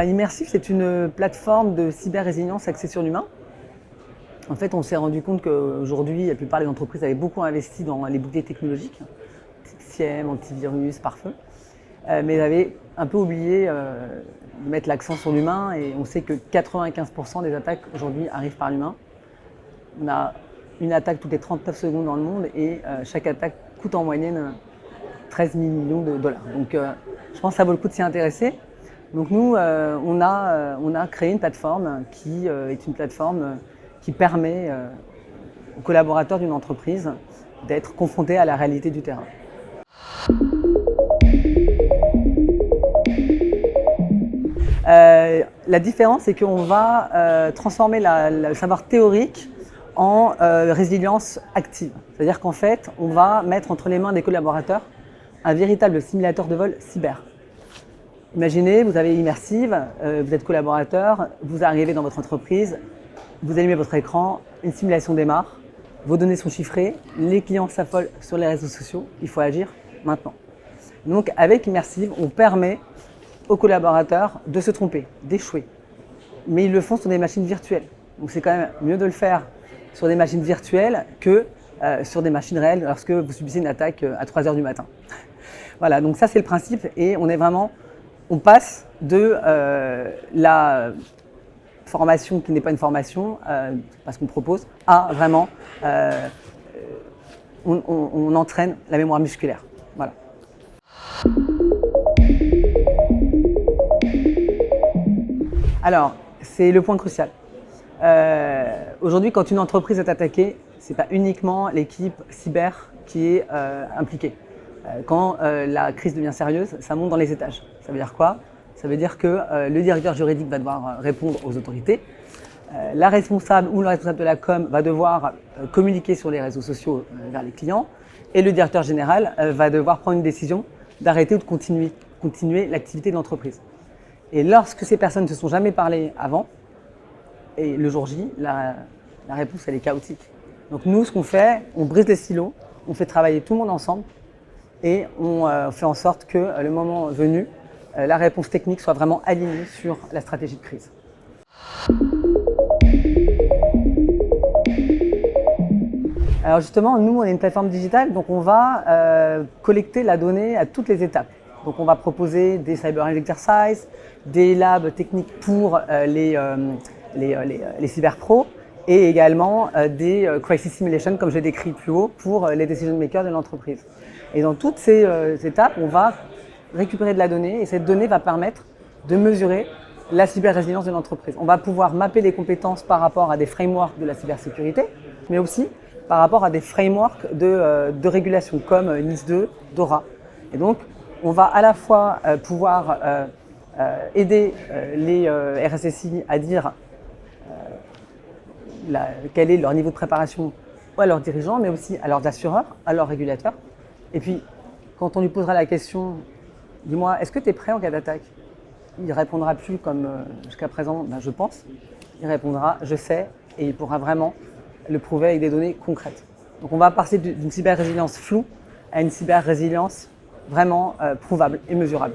Immersive, c'est une plateforme de cyber-résilience axée sur l'humain. En fait, on s'est rendu compte qu'aujourd'hui, la plupart des entreprises avaient beaucoup investi dans les boucliers technologiques, SIEM, antivirus, pare-feu, mais elles avaient un peu oublié de mettre l'accent sur l'humain, et on sait que 95% des attaques aujourd'hui arrivent par l'humain. On a une attaque toutes les 39 secondes dans le monde, et chaque attaque coûte en moyenne 13 millions de dollars. Donc je pense que ça vaut le coup de s'y intéresser. Donc nous, on a créé une plateforme qui est une plateforme qui permet aux collaborateurs d'une entreprise d'être confrontés à la réalité du terrain. La différence, c'est qu'on va transformer le savoir théorique en résilience active. C'est-à-dire qu'en fait, on va mettre entre les mains des collaborateurs un véritable simulateur de vol cyber. Imaginez, vous avez Immersive, vous êtes collaborateur, vous arrivez dans votre entreprise, vous allumez votre écran, une simulation démarre, vos données sont chiffrées, les clients s'affolent sur les réseaux sociaux, il faut agir maintenant. Donc avec Immersive, on permet aux collaborateurs de se tromper, d'échouer. Mais ils le font sur des machines virtuelles. Donc c'est quand même mieux de le faire sur des machines virtuelles que sur des machines réelles lorsque vous subissez une attaque à 3 h du matin. Voilà, donc ça c'est le principe, et on passe de la formation qui n'est pas une formation, parce qu'on propose, à vraiment, on entraîne la mémoire musculaire. Voilà. Alors, c'est le point crucial. Aujourd'hui, quand une entreprise est attaquée, ce n'est pas uniquement l'équipe cyber qui est impliquée. Quand la crise devient sérieuse, ça monte dans les étages. Ça veut dire quoi? Ça veut dire que le directeur juridique va devoir répondre aux autorités. La responsable ou le responsable de la com va devoir communiquer sur les réseaux sociaux vers les clients. Et le directeur général va devoir prendre une décision d'arrêter ou de continuer l'activité de l'entreprise. Et lorsque ces personnes ne se sont jamais parlé avant, et le jour J, la réponse elle est chaotique. Donc nous, ce qu'on fait, on brise les silos, on fait travailler tout le monde ensemble, et on fait en sorte que le moment venu, la réponse technique soit vraiment alignée sur la stratégie de crise. Alors justement, nous, on est une plateforme digitale, donc on va collecter la donnée à toutes les étapes. Donc on va proposer des cyber exercises, des labs techniques pour les cyberpros, et également des crisis simulations, comme j'ai décrit plus haut, pour les decision makers de l'entreprise. Et dans toutes ces étapes, on va récupérer de la donnée, et cette donnée va permettre de mesurer la cyber-résilience de l'entreprise. On va pouvoir mapper les compétences par rapport à des frameworks de la cybersécurité, mais aussi par rapport à des frameworks de régulation comme NIS2, DORA. Et donc, on va à la fois pouvoir aider les RSSI à dire quel est leur niveau de préparation à leurs dirigeants, mais aussi à leurs assureurs, à leurs régulateurs. Et puis, quand on lui posera la question, dis-moi, est-ce que tu es prêt en cas d'attaque? Il ne répondra plus comme jusqu'à présent, je pense. Il répondra, je sais, et il pourra vraiment le prouver avec des données concrètes. Donc on va passer d'une cyber-résilience floue à une cyber-résilience vraiment prouvable et mesurable.